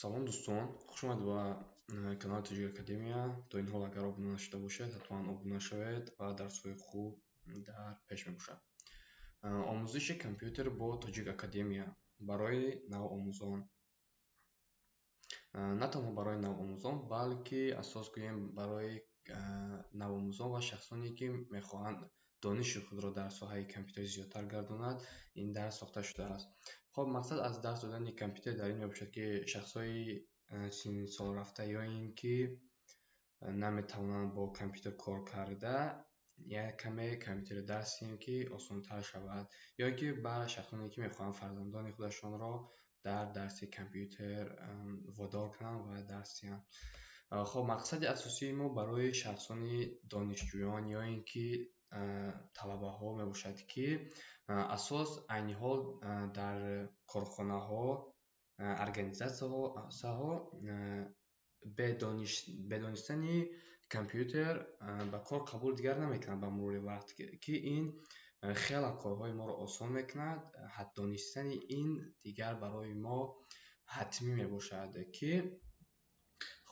Салом дӯстон, хуш омадед ба канали Тоҷик Академия. До ин ҳол агар обуна нашуда бошед, ҳатман обуна шавед ва дарсҳои хуб дар пеш мебошад. Омӯзиши компютер бо Тоҷик Академия барои навомӯзон. На танҳо барои навомӯзон, балки асос гӯем барои навомӯзон ва шахсоне ки мехоҳанд дониши худро дар соҳаи компютер зиёдтар гардонад, ин дарс сохта шудааст. Хоб, мақсад аз дарс додани компютер дар ин мебошад, ки шахсҳои синни солрафта ё ин ки наметавонанд бо компютер кор карда, як каме компютери дарс диҳем, ки осонтар шавад, ё ки ба шахсоне ки мехоҳанд фарзандони худашонро дар дарси компютер водор кунанд ва дарс диҳанд. Хоб, мақсади асосии мо барои шахсони донишҷӯён ё ин ки талабаҳо мебошад, ки асос айни ҳол дар корхонаҳо, организатсияҳо бе донистани компютер ба кор қабул дигар намекунанд ба мурури вақт, ки ин хеле корҳои моро осон мекунад. Донистани ин дигар барои мо ҳатмӣ мебошад, ки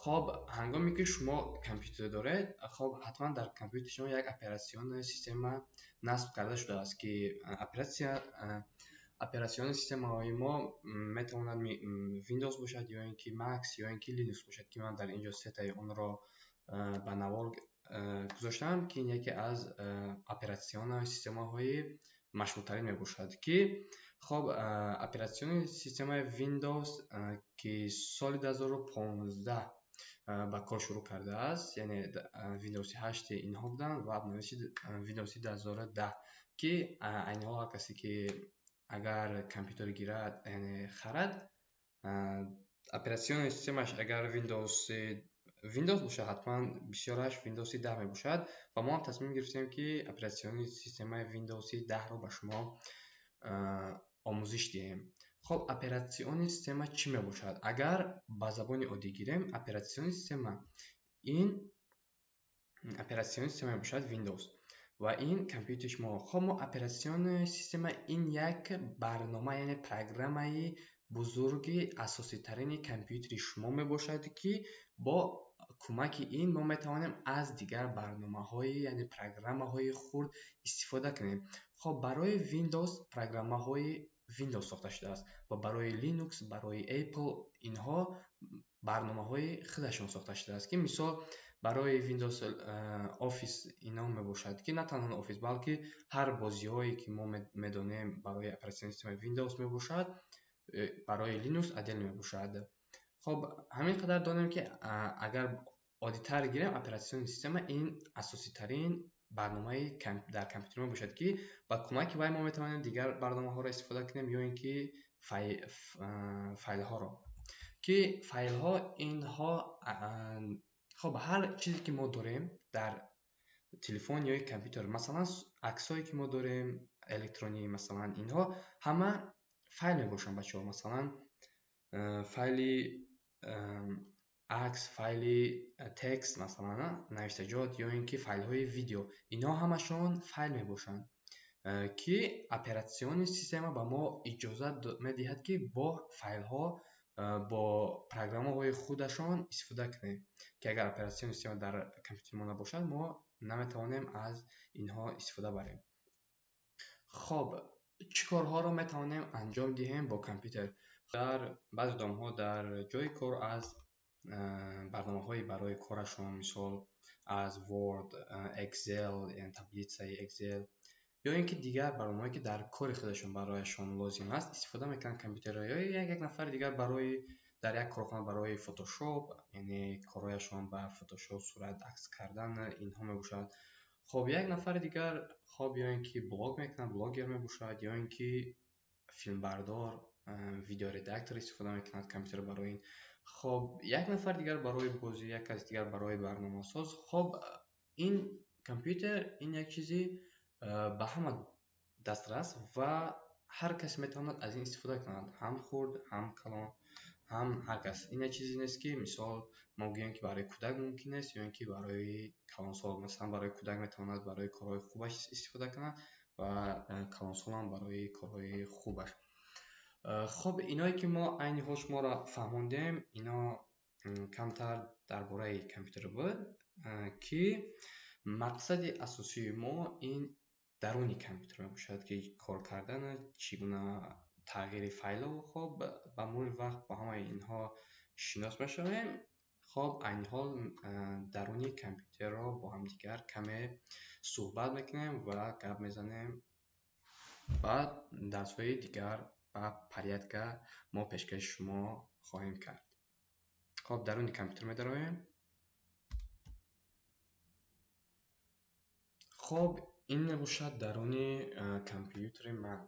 хоб, ҳангоме ки шумо компютер доред, хоб ҳатман дар компютери шумо як оператсионная система насб карда шудааст, ки оператсиони системаҳои мо метавонад Windows бошад, ё ин ки Mac, ё ин ки Linux бошад, ки ман дар инҷо сетаи онро ба навор гузоштам, ки ин яке аз оператсиони системаҳои машҳуртарин мебошад, ки хоб, оператсиони системаи Windows, ки соли 2015 ба кор шурӯъ кардааст, яъне Windows 8 инҳо буданд ва обновиши Windows 2010, ки айни ҳол ҳар касе ки агар компютер гирад, яъне харад, оператсиони системаш агар Windows бошад, ҳатман бисёраш Windows 10 мебошад ва мо ҳам тасмим гирифтем, ки оператсиони системаи Windows 10-ро ба шумо омӯзиш диҳем. Хоб, оператсиони система чӣ мебошад? Агар ба забони оддӣ гирем, оператсиони система ин оператсиони система мебошад Windows ва ин компютери шумо. Хоб, мо оператсиони система ин як барнома, яъне программаи бузурги асоситарини компютери шумо мебошад, ки бо кӯмаки ин мо метавонем аз дигар барномаҳои, яъне программаҳои хурд истифода кунем. Хоб, барои Windows программаҳои Windows сохта шудааст ва барои Linux, барои Apple инҳо барномаҳои худашон сохта шудааст, ки мисол барои Windows Office ино мебошад, ки на танҳо Office, балки ҳар бозиҳое ки мо медонем барои оператсиони системаи Windows мебошад, барои Linux адел мебошад. Хоб, ҳамин қадар донем, ки агар оддитар гирем, оператсиони система ин асоситарин барномаи дар компютери мо бошад, ки ба кӯмаки вай мо метавонем дигар барномаҳоро истифода кунем, ё ин ки файлҳоро, ки файлҳо инҳо хоб, ҳар чизе ки мо дорем дар телефон ё компютер, масалан аксҳое ки мо дорем электронӣ, масалан инҳо ҳама файл мебошанд бачаҳо. Масалан файли акс, файли текст, масалан навиштаҷот, ё ин ки файлҳои видео, инҳо ҳамашон файл мебошанд, ки оператсиони система ба мо иҷозат медиҳад, ки бо файлҳо, бо программаҳои худашон истифода кунем, ки агар оператсиони система дар компютери мо набошад, мо наметавонем аз инҳо истифода барем. Хоб, чӣ корҳоро метавонем анҷом диҳем бо компютер? Дар баъзе одамҳо дар ҷои кор аз барномаҳои барои корашон, мисол аз Word, Excel, яъне таблитсаи Excel, ё ин ки дигар барномаҳое, ки дар кори худашон барояшон лозим аст, истифода мекунанд компютерро, ё як нафари дигар барои дар як корхона барои Photoshop, яъне корҳояшон ба Photoshop сурат акс кардан инҳо мебошад. Хоб, як нафари дигар, хоб, ё ин ки блог мекунад, блогер мебошад, ё ин ки филмбардор, видеоредактор истифода мекунад компютер барои ин. Хоб, як нафар дигар барои бозӣ, як кас дигар барои барномасоз. Хоб, ин компютер ин як чизи ба ҳама дастрас ва ҳар кас метавонад аз ин истифода кунад, ҳам хурд, ҳам калон, ҳам ҳар кас. Ин як чизе нест, ки мисол мо гӯем, ки барои кӯдак мумкин нест, ё ин ки барои калонсол. Масалан барои кӯдак метавонад барои корҳои хубаш истифода кунад ва калонсолам барои корҳои хубаш. خب اینایی که ما عین ҳол шуморо фаҳмондем, ино камтар дар бораи компютер буд, ки мақсади асосии мо ин даруни компютер мебошад, ки кор кардан чӣ гуна тағйири файлову хоб ба мурори вақт ба ҳамаи инҳо шинос мешавем. хоб айни ҳол даруни компютерро бо ҳамдигар каме суҳбат мекунем ва гап мезанем. баъд дарсҳои дигар ба порядка мо пешкаши шумо хоҳем кард. хоб даруни компютер медароем. хоб ин мебошад даруни компютери ман.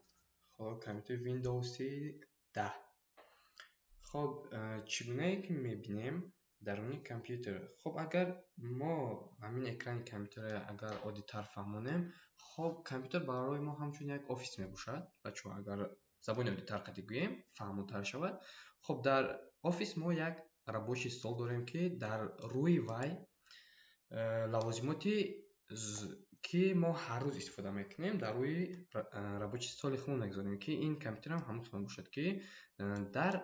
хоб компютери Windows 10. хоб чӣ гунае ки мебинем даруни компютер. хоб агар мо ҳамин экрани компютер агар оддитар фаҳмонем, хоб компютер барои мо ҳамчун як офис мебошад. бачаҳо агар забони оддитар қади гӯем фаҳмотар шавад. хоб дар офис мо як рабочий стол дорем, ки дар рӯи вай лавозимоти ки мо ҳар рӯз истифода мекунем дар рӯи рабочий столи худмон мегзорем, ки ин компютерам ҳамон қисм мебошад, ки дар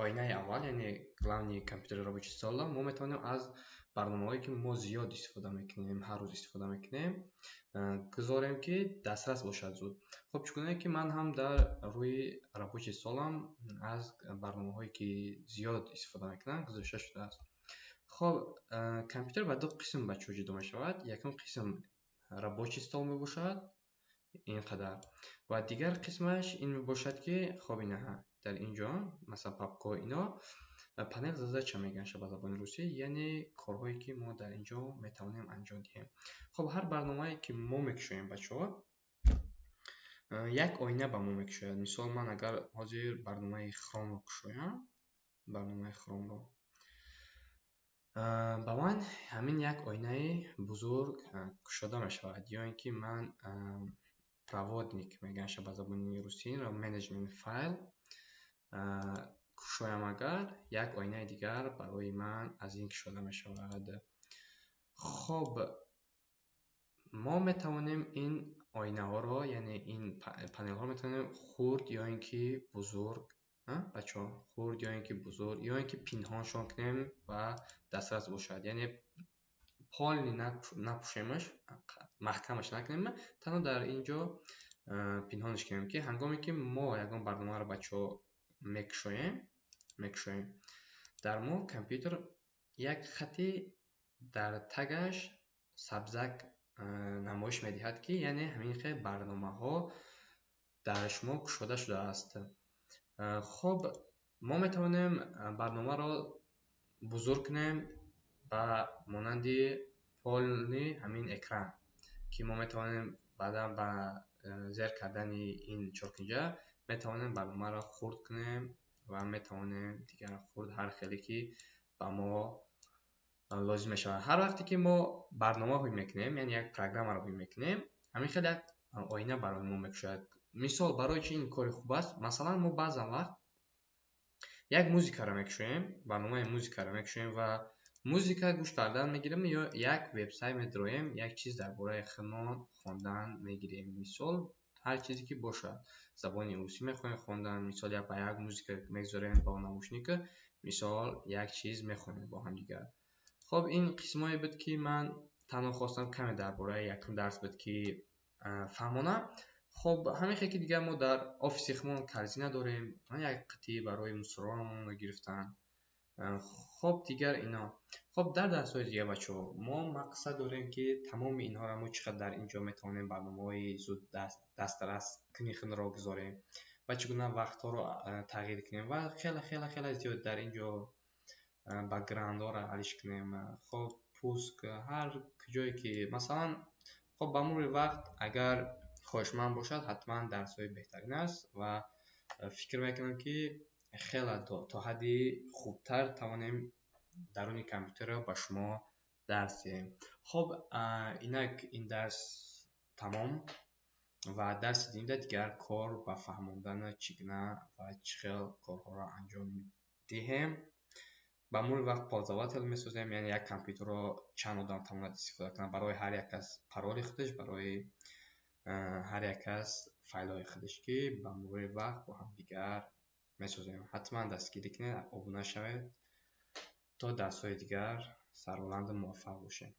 оинаи аввал, яъне главни компютери рабочий стола мо метавонем аз барномаҳое ки мо зиёд истифода мекунем, ҳар рӯз истифода мекунем, гузорем, ки дастрас бошад зуд. хоб чӣ гуна ки ман ҳам дар рӯи рабочий столам аз барномаҳое ки зиёд истифода мекунам гузошта шудааст. хоб компютер ба ду қисм бачаҳо ҷудо мешавад. Якум қисм рабочий стол мебошад ин қадар, ва дигар қисмаш ин мебошад, ки хоб инаҳа дар инҷо масалан папкаҳо ино панел задача мегӯянд ба забони русӣ, яъне корҳое ки мо дар инҷо метавонем анҷом диҳем. хоб ҳар барномае ки мо мекушоем бачаҳо як оина ба мо мекушояд. мисол ман агар ҳозир барномаи хромро кушоям, барномаи хромро ба ман ҳамин як оинаи бузург кушода мешавад, ё ин ки ман проводник мегӯянд ба забони русӣ, менеҷмент файл кушоям, агар як оинаи дигар барои ман аз ин кушода мешавад. хоб мо метавонем ин оинаҳоро, яъне ин панелҳоро метавонем хурд ё ин ки бузург, бачаҳо хурд ё ин ки бузург, ё ин ки пинҳоншон кунем ва дастрас бошад, яъне полни напӯшемаш, маҳкамаш накунем, танҳо дар инҷо пинҳонаш кунем, ки ҳангоме ки мо ягон барномаро бачаҳо мекушоем, дар мо компютер як хати дар тагаш сабзак намоиш медиҳад, ки яъне ҳамин хел барномаҳо дар шумо кушода шудааст. хоб мо метавонем барномаро бузург кунем ба монанди полни ҳамин экран, ки мо метавонем баъдан ба зер кардани ин чоркунҷа метавонем барномаро хурд кунем ва метавонем дигар хурд ҳар хеле ки ба мо лозим мешавад. ҳар вақте ки мо барнома ҳуй мекунем, яъне як программаро ҳуй мекунем, ҳамин хел як оина барои мо мекушояд. мисол барои чи ин кори хуб аст, масалан мо баъзан вақт як музикаро мекушоем, барномаи музикаро мекушоем ва музика гӯш кардан мегирем, ё як вебсайт медроем, як чиз дар бораи худмон хондан мегирем. мисол ҳар чизе ки бошад, забони русӣ мехоҳем хондан, мисол ба як музика мегзорем ба навушника, мисол як чиз мехонем бо ҳамдигар. хоб ин қисмое буд, ки ман танҳо хостам каме дар бораи якум дарс буд, ки фаҳмонам. хоб ҳамин хел ки дигар мо дар офиси худмон корзина дорем, як қатъи барои мусоромон гирифтан. хоб дигар ино. хоб дар дарсҳои дигар бачаҳо мо мақсад дорем, ки тамоми инҳоро мо чӣ қадр дар инҷо метавонем барномаҳои зуд дастрас кунии худро гузорем ва чӣ гуна вақтҳоро тағйир кунем ва хела зиёд дар инҷо бакграундҳоро ҳалиш кунем. хоб пуск ҳар куҷое ки масалан, хоб ба мурори вақт агар хоҳишманд бошад, ҳатман дарсҳои беҳтарин аст ва фикр мекунам, ки хела то ҳадди хубтар тавонем даруни компютерро ба шумо дарс диҳем. хоб инак ин дарс тамом ва дарси дида дигар кор ба фаҳмондан чӣ гуна ва чӣ хел корҳоро анҷом диҳем. ба мурори вақт пользователь месозем, яъне як компютерро чанд одам тавонад истифода кунад барои ҳар як аз пароли худаш, барои ҳар як кас файлҳои худаш ки ба мурори вақт бо ҳамдигар месозем. ҳатман дастгирӣ кунед, обуна шавед. То дарсҳои дигар сарбуланду муваффақ бошед.